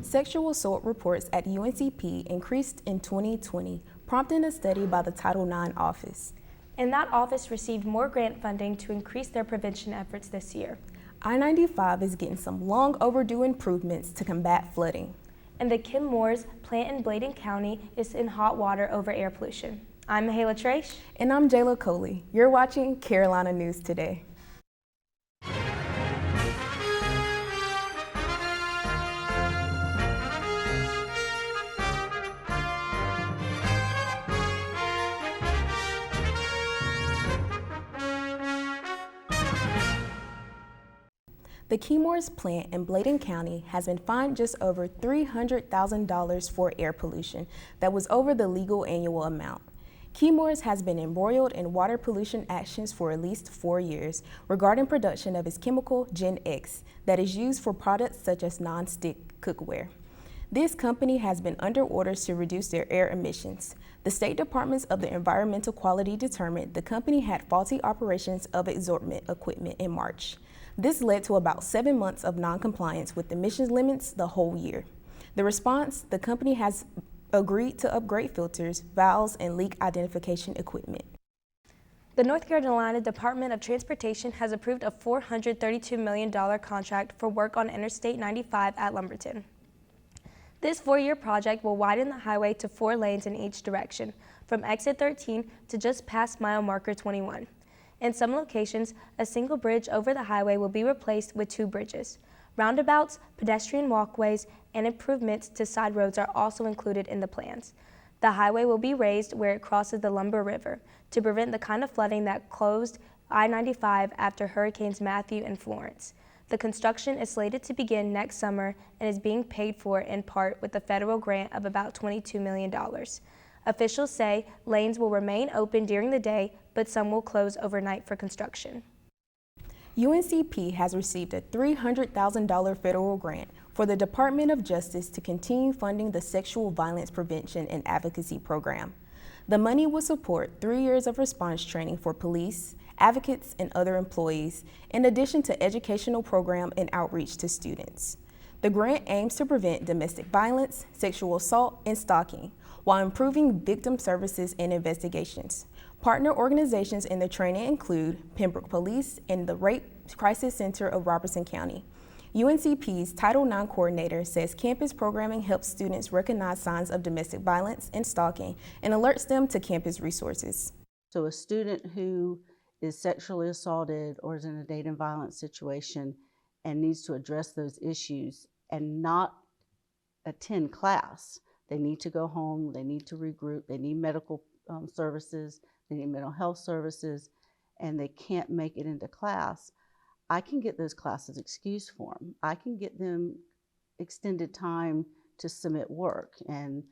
Sexual assault reports at UNCP increased in 2020, prompting a study by the Title IX office. And that office received more grant funding to increase their prevention efforts this year. I-95 is getting some long overdue improvements to combat flooding. And the Kim Moores plant in Bladen County is in hot water over air pollution. I'm Mahala Trace. And I'm Jayla Coley. You're watching Carolina News Today. The Kim Moores plant in Bladen County has been fined just over $300,000 for air pollution that was over the legal annual amount. Kim Moores has been embroiled in water pollution actions for at least 4 years regarding production of its chemical Gen X that is used for products such as non-stick cookware. This company has been under orders to reduce their air emissions. The state departments of the environmental quality determined the company had faulty operations of absorbent equipment in March. This led to about 7 months of non-compliance with emissions limits the whole year. The response, the company has agreed to upgrade filters, valves, and leak identification equipment. The North Carolina Department of Transportation has approved a $432 million contract for work on Interstate 95 at Lumberton. This 4-year project will widen the highway to 4 lanes in each direction, from exit 13 to just past mile marker 21. In some locations, a single bridge over the highway will be replaced with 2 bridges. Roundabouts, pedestrian walkways, and improvements to side roads are also included in the plans. The highway will be raised where it crosses the Lumber River to prevent the kind of flooding that closed I-95 after Hurricanes Matthew and Florence. The construction is slated to begin next summer and is being paid for in part with a federal grant of about $22 million. Officials say lanes will remain open during the day, but some will close overnight for construction. UNCP has received a $300,000 federal grant for the Department of Justice to continue funding the Sexual Violence Prevention and Advocacy Program. The money will support 3 years of response training for police, advocates, and other employees, in addition to educational program and outreach to students. The grant aims to prevent domestic violence, sexual assault, and stalking, while improving victim services and investigations. Partner organizations in the training include Pembroke Police and the Rape Crisis Center of Robertson County. UNCP's Title IX coordinator says campus programming helps students recognize signs of domestic violence and stalking and alerts them to campus resources. So a student who is sexually assaulted or is in a dating violence situation and needs to address those issues and not attend class, they need to go home, they need to regroup, they need medical services, they need mental health services, and they can't make it into class, I can get those classes excused for them. I can get them extended time to submit work and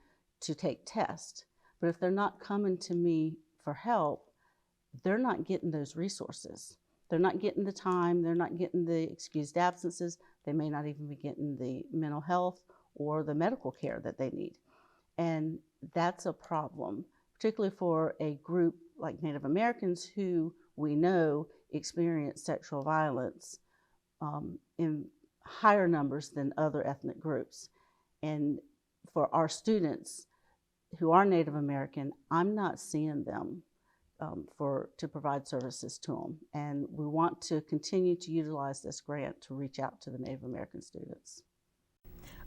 to take tests. But if they're not coming to me for help, they're not getting those resources. They're not getting the time, they're not getting the excused absences, they may not even be getting the mental health or the medical care that they need. And that's a problem, particularly for a group like Native Americans who we know experience sexual violence in higher numbers than other ethnic groups. And for our students who are Native American, I'm not seeing them to provide services to them. And we want to continue to utilize this grant to reach out to the Native American students.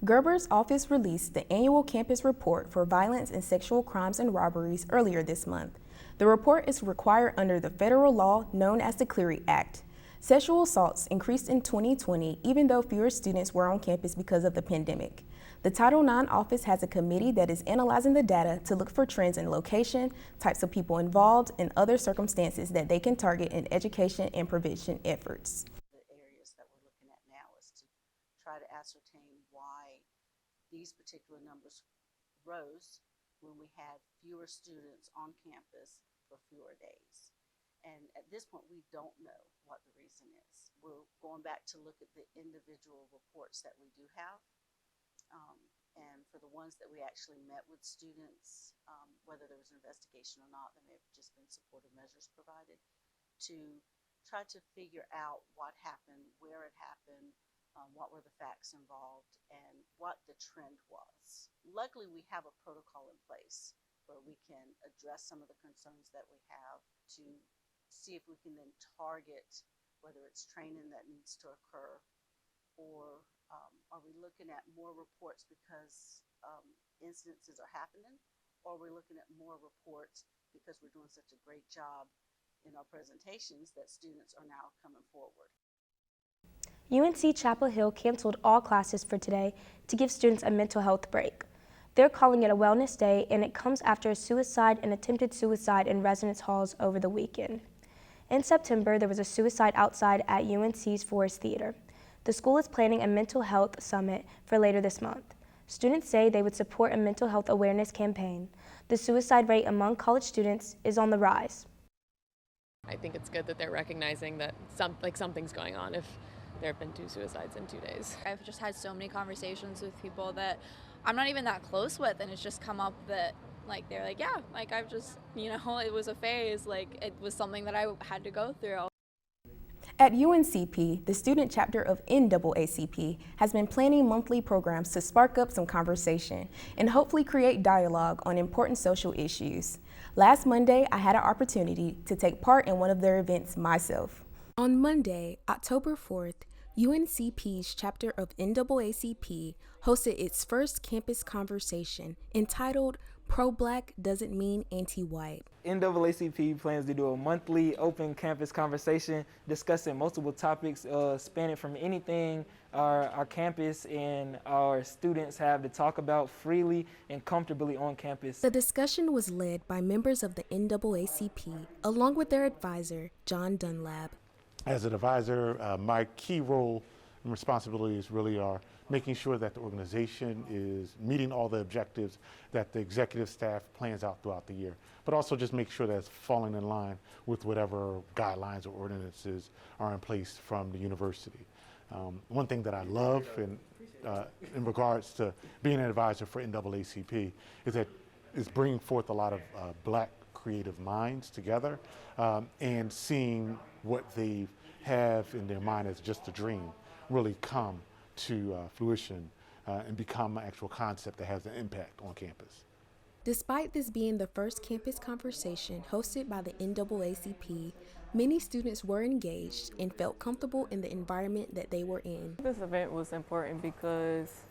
Gerber's office released the annual campus report for violence and sexual crimes and robberies earlier this month. The report is required under the federal law known as the Clery Act. Sexual assaults increased in 2020 even though fewer students were on campus because of the pandemic. The Title IX office has a committee that is analyzing the data to look for trends in location, types of people involved, and other circumstances that they can target in education and prevention efforts. The areas that we're looking at now is to try to ascertain why these particular numbers rose when we had fewer students on campus for fewer days. And at this point, we don't know what the reason is. We're going back to look at the individual reports that we do have. And for the ones that we actually met with students, whether there was an investigation or not, there may have just been supportive measures provided to try to figure out what happened, where it happened, what were the facts involved, and what the trend was. Luckily, we have a protocol in place where we can address some of the concerns that we have to see if we can then target whether it's training that needs to occur, or are we looking at more reports because incidences are happening, or are we looking at more reports because we're doing such a great job in our presentations that students are now coming forward. UNC Chapel Hill canceled all classes for today to give students a mental health break. They're calling it a wellness day, and it comes after a suicide and attempted suicide in residence halls over the weekend. In September, there was a suicide outside at UNC's Forest Theater. The school is planning a mental health summit for later this month. Students say they would support a mental health awareness campaign. The suicide rate among college students is on the rise. I think it's good that they're recognizing that something's going on if there have been 2 suicides in 2 days. I've just had so many conversations with people that I'm not even that close with, and it's just come up that they're like, yeah, I've just, it was a phase, it was something that I had to go through. At UNCP, the student chapter of NAACP has been planning monthly programs to spark up some conversation and hopefully create dialogue on important social issues. Last Monday, I had an opportunity to take part in one of their events myself. On Monday, October 4th, UNCP's chapter of NAACP hosted its first campus conversation entitled Pro-Black Doesn't Mean Anti-White. NAACP plans to do a monthly open campus conversation discussing multiple topics spanning from anything our campus and our students have to talk about freely and comfortably on campus. The discussion was led by members of the NAACP along with their advisor, John Dunlap. As an advisor, my key role and responsibilities really are making sure that the organization is meeting all the objectives that the executive staff plans out throughout the year, but also just make sure that it's falling in line with whatever guidelines or ordinances are in place from the university. One thing that I love in regards to being an advisor for NAACP is that it's bringing forth a lot of Black creative minds together and seeing what they have in their mind as just a dream really come to fruition and become an actual concept that has an impact on campus. Despite this being the first campus conversation hosted by the NAACP, many students were engaged and felt comfortable in the environment that they were in. This event was important because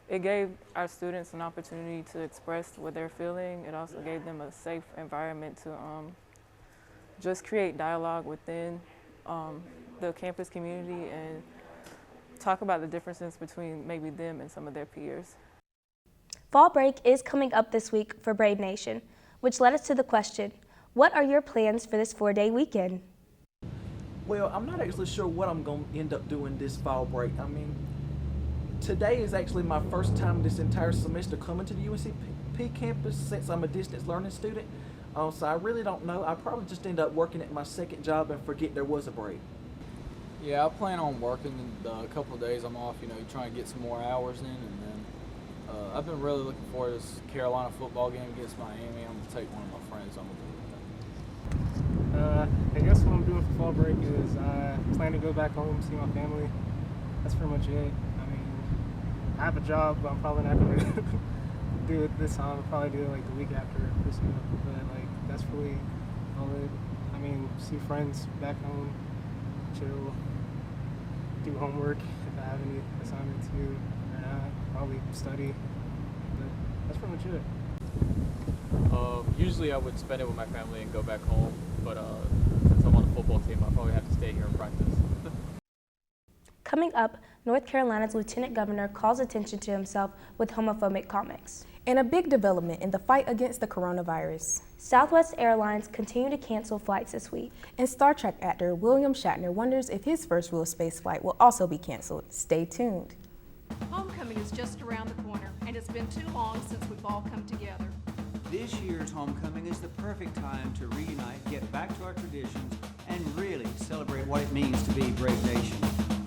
it gave our students an opportunity to express what they're feeling. It also gave them a safe environment to just create dialogue within the campus community and talk about the differences between maybe them and some of their peers. Fall break is coming up this week for Brave Nation, which led us to the question, what are your plans for this 4-day weekend? Well, I'm not actually sure what I'm going to end up doing this fall break. I mean, today is actually my first time this entire semester coming to the UNCP campus since I'm a distance learning student. So I really don't know. I'll probably just end up working at my second job and forget there was a break. Yeah, I plan on working the couple of days I'm off, trying to get some more hours in, and then I've been really looking forward to this Carolina football game against Miami. I'm going to take one of my friends on with I guess what I'm doing for fall break is I plan to go back home, see my family. That's pretty much it. I mean, I have a job, but I'm probably not going to do it this time. I'll probably do it the week after Christmas, but that's really all it. I mean, see friends back home, chill, do homework if I have any assignments to do or not, probably study, but that's pretty much it. Usually I would spend it with my family and go back home, but since I'm on the football team, I'll probably have to stay here and practice. Coming up, North Carolina's Lieutenant Governor calls attention to himself with homophobic comments. And a big development in the fight against the coronavirus. Southwest Airlines continue to cancel flights this week. And Star Trek actor William Shatner wonders if his first real space flight will also be canceled. Stay tuned. Homecoming is just around the corner, and it's been too long since we've all come together. This year's homecoming is the perfect time to reunite, get back to our traditions, and really celebrate what it means to be a brave nation.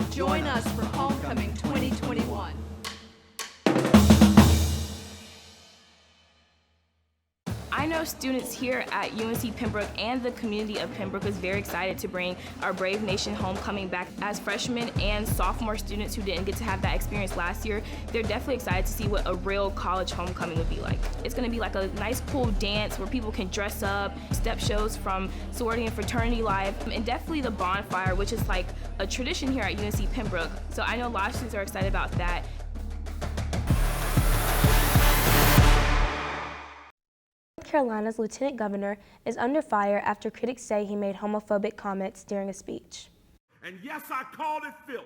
Join us for Homecoming 2021. I know know students here at UNC Pembroke and the community of Pembroke is very excited to bring our Brave Nation homecoming back. As freshmen and sophomore students who didn't get to have that experience last year, they're definitely excited to see what a real college homecoming would be like. It's going to be like a nice cool dance where people can dress up, step shows from sorority and fraternity life, and definitely the bonfire, which is like a tradition here at UNC Pembroke. So I know a lot of students are excited about that. North Carolina's lieutenant governor is under fire after critics say he made homophobic comments during a speech. And yes, I called it filth.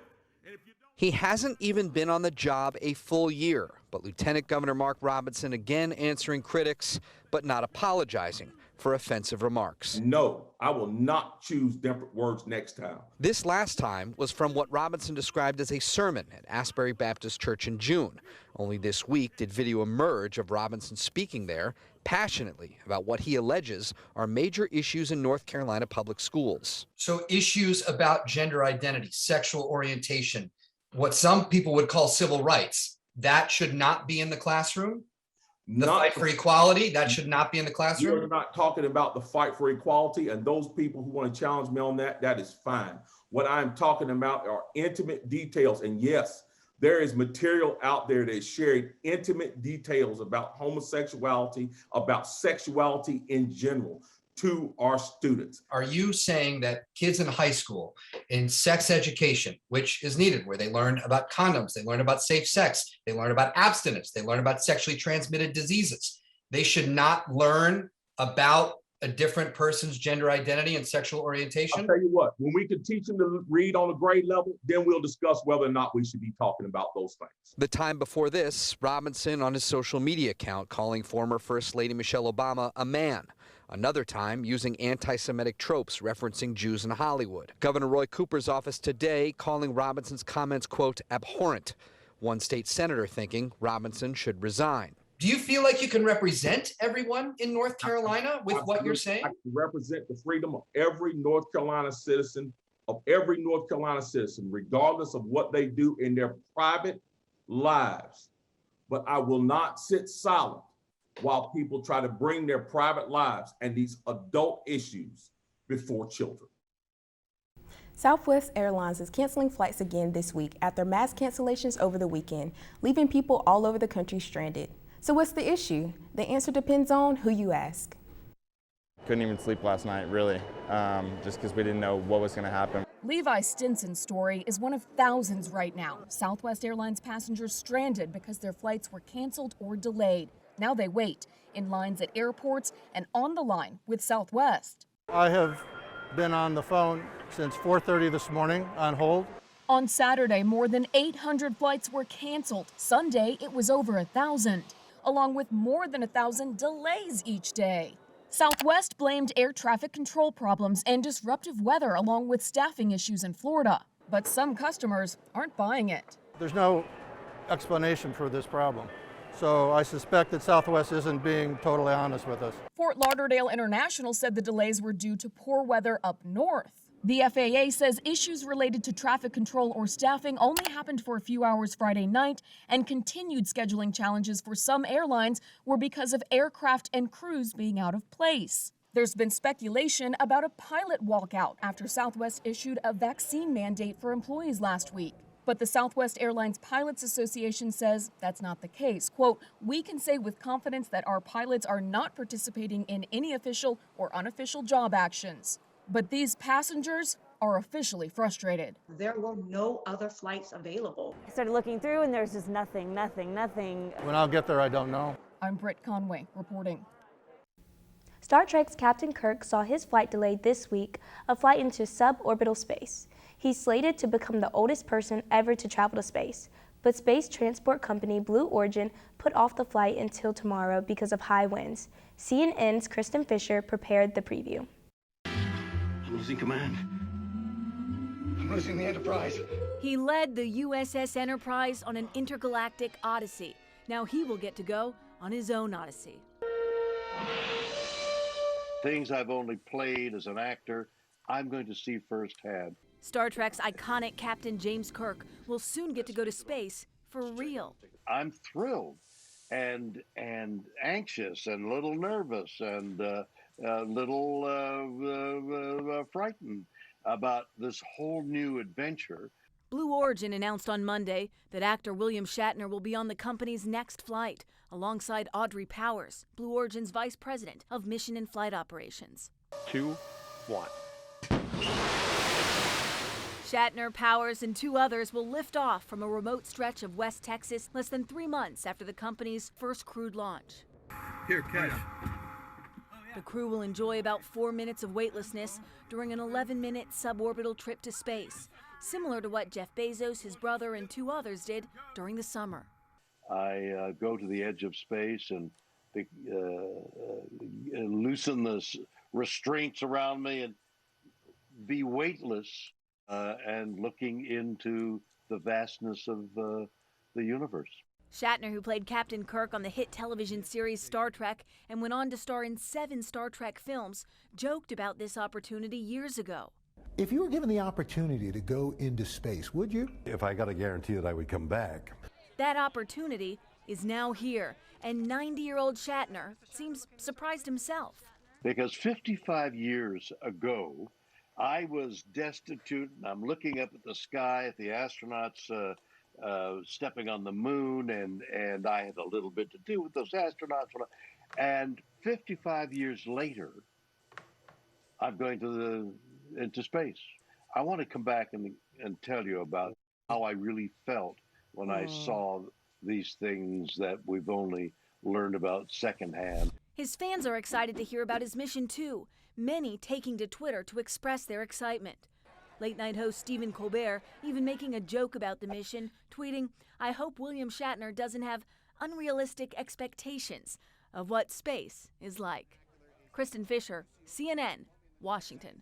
He hasn't even been on the job a full year, but Lieutenant Governor Mark Robinson again answering critics, but not apologizing for offensive remarks. No, I will not choose different words next time. This last time was from what Robinson described as a sermon at Asbury Baptist Church in June. Only this week did video emerge of Robinson speaking there passionately about what he alleges are major issues in North Carolina public schools. So issues about gender identity, sexual orientation, what some people would call civil rights, that should not be in the classroom. The fight for equality, that should not be in the classroom. We're not talking about the fight for equality, and those people who want to challenge me on that, that is fine. What I'm talking about are intimate details, and yes, there is material out there that is sharing intimate details about homosexuality, about sexuality in general to our students. Are you saying that kids in high school in sex education, which is needed, where they learn about condoms, they learn about safe sex, they learn about abstinence, they learn about sexually transmitted diseases, they should not learn about a different person's gender identity and sexual orientation? I'll tell you what, when we can teach them to read on a grade level, then we'll discuss whether or not we should be talking about those things. The time before this, Robinson on his social media account calling former First Lady Michelle Obama a man. Another time using anti-Semitic tropes referencing Jews in Hollywood. Governor Roy Cooper's office today calling Robinson's comments, quote, abhorrent. One state senator thinking Robinson should resign. Do you feel like you can represent everyone in North Carolina with what you're saying? I can represent the freedom of every North Carolina citizen, regardless of what they do in their private lives. But I will not sit silent while people try to bring their private lives and these adult issues before children. Southwest Airlines is canceling flights again this week after mass cancellations over the weekend, leaving people all over the country stranded. So what's the issue? The answer depends on who you ask. Couldn't even sleep last night, really, just because we didn't know what was going to happen. Levi Stinson's story is one of thousands right now. Southwest Airlines passengers stranded because their flights were canceled or delayed. Now they wait in lines at airports and on the line with Southwest. I have been on the phone since 4:30 this morning on hold. On Saturday, more than 800 flights were canceled. Sunday, it was over 1,000, along with more than 1,000 delays each day. Southwest blamed air traffic control problems and disruptive weather along with staffing issues in Florida. But some customers aren't buying it. There's no explanation for this problem. So I suspect that Southwest isn't being totally honest with us. Fort Lauderdale International said the delays were due to poor weather up north. The FAA says issues related to traffic control or staffing only happened for a few hours Friday night, and continued scheduling challenges for some airlines were because of aircraft and crews being out of place. There's been speculation about a pilot walkout after Southwest issued a vaccine mandate for employees last week. But the Southwest Airlines Pilots Association says that's not the case. Quote, "We can say with confidence that our pilots are not participating in any official or unofficial job actions." But these passengers are officially frustrated. There were no other flights available. I started looking through and there's just nothing. When I'll get there, I don't know. I'm Britt Conway reporting. Star Trek's Captain Kirk saw his flight delayed this week, a flight into suborbital space. He's slated to become the oldest person ever to travel to space, but space transport company Blue Origin put off the flight until tomorrow because of high winds. CNN's Kristen Fisher prepared the preview. I'm losing command. I'm losing the Enterprise. He led the USS Enterprise on an intergalactic odyssey. Now he will get to go on his own odyssey. Things I've only played as an actor, I'm going to see firsthand. Star Trek's iconic Captain James Kirk will soon get to go to space for real. I'm thrilled and anxious and a little nervous and a little frightened about this whole new adventure. Blue Origin announced on Monday that actor William Shatner will be on the company's next flight, alongside Audrey Powers, Blue Origin's vice president of mission and flight operations. 2, 1. Shatner, Powers, and 2 others will lift off from a remote stretch of West Texas less than 3 months after the company's first crewed launch. Here, catch. The crew will enjoy about 4 minutes of weightlessness during an 11-minute suborbital trip to space, similar to what Jeff Bezos, his brother, and 2 others did during the summer. I go to the edge of space and loosen the restraints around me and be weightless and looking into the vastness of the universe. Shatner, who played Captain Kirk on the hit television series Star Trek and went on to star in 7 Star Trek films, joked about this opportunity years ago. If you were given the opportunity to go into space, would you? If I got a guarantee that I would come back. That opportunity is now here, and 90-year-old Shatner seems surprised himself. Because 55 years ago, I was destitute, and I'm looking up at the sky at the astronauts stepping on the moon, and I had a little bit to do with those astronauts. And 55 years later, I'm going into space. I want to come back and tell you about how I really felt when I saw these things that we've only learned about secondhand. His fans are excited to hear about his mission too, many taking to Twitter to express their excitement. Late-night host Stephen Colbert even making a joke about the mission, tweeting, "I hope William Shatner doesn't have unrealistic expectations of what space is like." Kristen Fisher, CNN, Washington.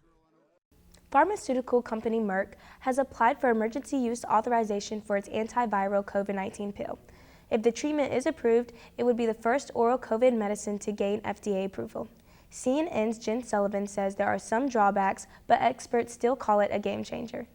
Pharmaceutical company Merck has applied for emergency use authorization for its antiviral COVID-19 pill. If the treatment is approved, it would be the first oral COVID medicine to gain FDA approval. CNN's Jen Sullivan says there are some drawbacks, but experts still call it a game changer.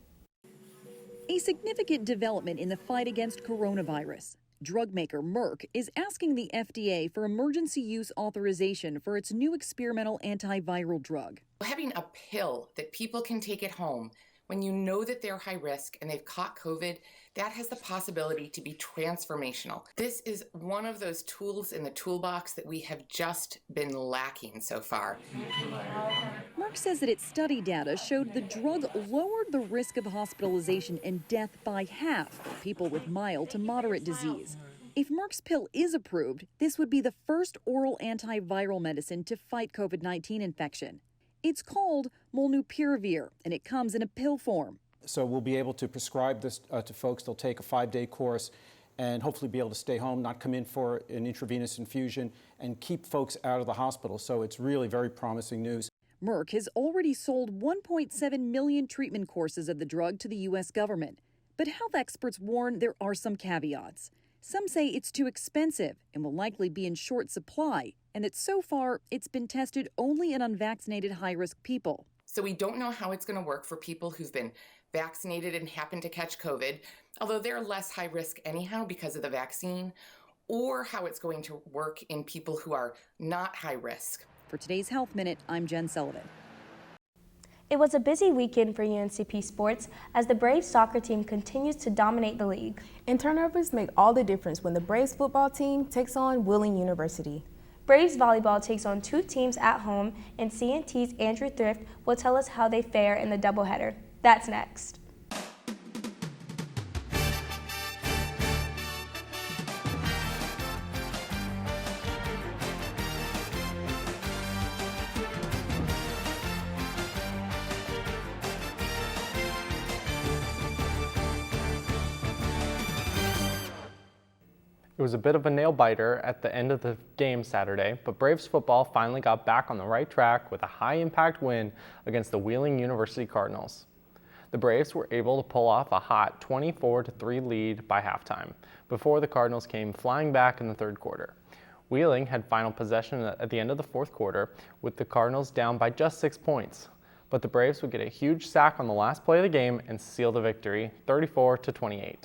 A significant development in the fight against coronavirus. Drug maker Merck is asking the FDA for emergency use authorization for its new experimental antiviral drug. Having a pill that people can take at home when you know that they're high risk and they've caught COVID, that has the possibility to be transformational. This is one of those tools in the toolbox that we have just been lacking so far. Merck says that its study data showed the drug lowered the risk of hospitalization and death by half for people with mild to moderate disease. If Merck's pill is approved, this would be the first oral antiviral medicine to fight COVID-19 infection. It's called molnupiravir, and it comes in a pill form. So we'll be able to prescribe this to folks. They'll take a 5-day course and hopefully be able to stay home, not come in for an intravenous infusion, and keep folks out of the hospital. So it's really very promising news. Merck has already sold 1.7 million treatment courses of the drug to the U.S. government. But health experts warn there are some caveats. Some say it's too expensive and will likely be in short supply, and that so far it's been tested only in unvaccinated high-risk people. So we don't know how it's going to work for people who've been vaccinated and happen to catch COVID, although they're less high risk anyhow because of the vaccine, or how it's going to work in people who are not high risk. For today's Health Minute, I'm Jen Sullivan. It was a busy weekend for UNCP sports as the Braves soccer team continues to dominate the league. And turnovers make all the difference when the Braves football team takes on Wheeling University. Braves volleyball takes on 2 teams at home, and CNT's Andrew Thrift will tell us how they fare in the doubleheader. That's next. It was a bit of a nail-biter at the end of the game Saturday, but Braves football finally got back on the right track with a high-impact win against the Wheeling University Cardinals. The Braves were able to pull off a hot 24-3 lead by halftime, before the Cardinals came flying back in the third quarter. Wheeling had final possession at the end of the fourth quarter, with the Cardinals down by just 6 points. But the Braves would get a huge sack on the last play of the game and seal the victory, 34-28.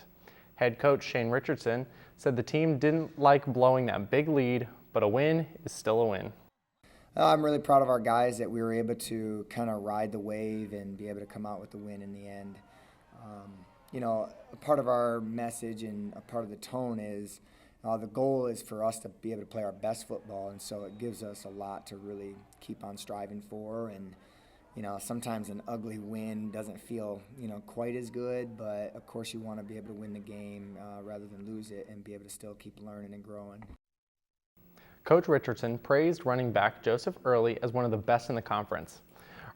Head coach Shane Richardson said the team didn't like blowing that big lead, but a win is still a win. I'm really proud of our guys that we were able to kind of ride the wave and be able to come out with the win in the end. You know, a part of our message and a part of the tone is the goal is for us to be able to play our best football, and so it gives us a lot to really keep on striving for. And you know, sometimes an ugly win doesn't feel, you know, quite as good, but of course you want to be able to win the game rather than lose it and be able to still keep learning and growing. Coach Richardson praised running back Joseph Early as one of the best in the conference.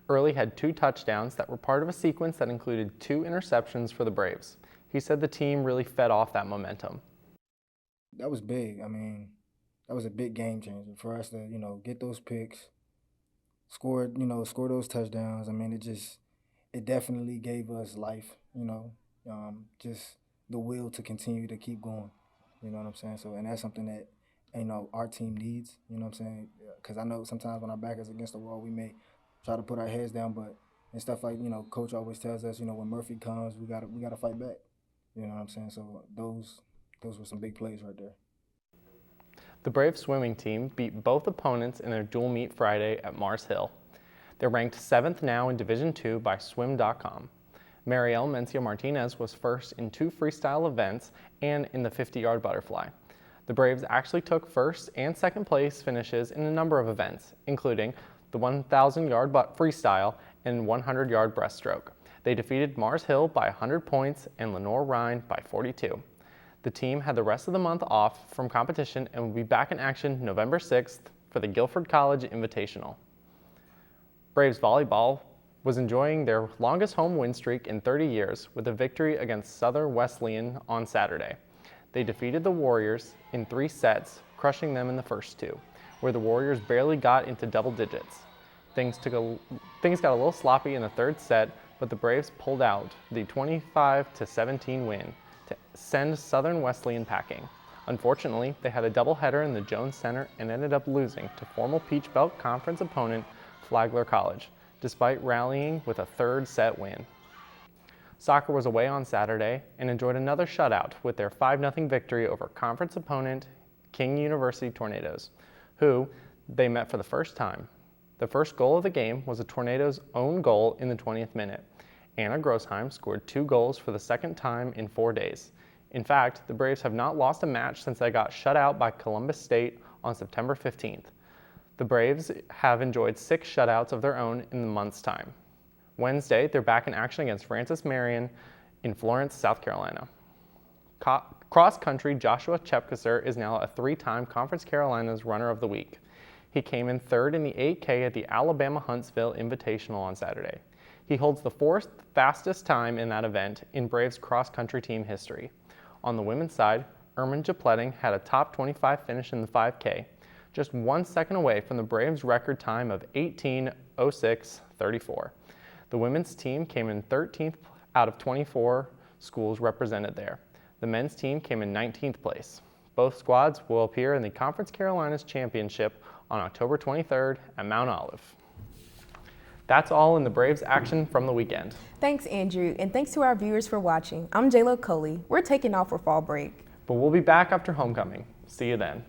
Early had 2 touchdowns that were part of a sequence that included 2 interceptions for the Braves. He said the team really fed off that momentum. That was big. I mean, that was a big game changer for us to, you know, get those picks, score those touchdowns. I mean, it definitely gave us life, you know, just the will to continue to keep going. You know what I'm saying? So, and that's something that, you know, our team needs, you know what I'm saying? Because I know sometimes when our back is against the wall, we may try to put our heads down, but and stuff like, you know, Coach always tells us, you know, when Murphy comes, we gotta fight back. You know what I'm saying? So those were some big plays right there. The Braves swimming team beat both opponents in their dual meet Friday at Mars Hill. They're ranked 7th now in Division II by swim.com. Marielle Mencia-Martinez was first in 2 freestyle events and in the 50-yard butterfly. The Braves actually took first and second place finishes in a number of events, including the 1,000-yard freestyle and 100-yard breaststroke. They defeated Mars Hill by 100 points and Lenore Rhine by 42. The team had the rest of the month off from competition and will be back in action November 6th for the Guilford College Invitational. Braves volleyball was enjoying their longest home win streak in 30 years with a victory against Southern Wesleyan on Saturday. They defeated the Warriors in 3 sets, crushing them in the first 2, where the Warriors barely got into double digits. Things got a little sloppy in the 3rd set, but the Braves pulled out the 25-17 win to send Southern Wesleyan packing. Unfortunately, they had a doubleheader in the Jones Center and ended up losing to former Peach Belt Conference opponent Flagler College, despite rallying with a 3rd set win. Soccer was away on Saturday and enjoyed another shutout with their 5-0 victory over conference opponent King University Tornadoes, who they met for the first time. The first goal of the game was a Tornadoes' own goal in the 20th minute. Anna Grosheim scored 2 goals for the 2nd time in 4 days. In fact, the Braves have not lost a match since they got shut out by Columbus State on September 15th. The Braves have enjoyed 6 shutouts of their own in the month's time. Wednesday, they're back in action against Francis Marion in Florence, South Carolina. Cross-country Joshua Chepkesser is now a 3-time Conference Carolinas Runner of the Week. He came in 3rd in the 8K at the Alabama Huntsville Invitational on Saturday. He holds the 4th fastest time in that event in Braves cross-country team history. On the women's side, Ermin Japletting had a top 25 finish in the 5K, just 1 second away from the Braves' record time of 18:06:34. The women's team came in 13th out of 24 schools represented there. The men's team came in 19th place. Both squads will appear in the Conference Carolinas Championship on October 23rd at Mount Olive. That's all in the Braves action from the weekend. Thanks, Andrew, and thanks to our viewers for watching. I'm J-Lo Coley. We're taking off for fall break. But we'll be back after homecoming. See you then.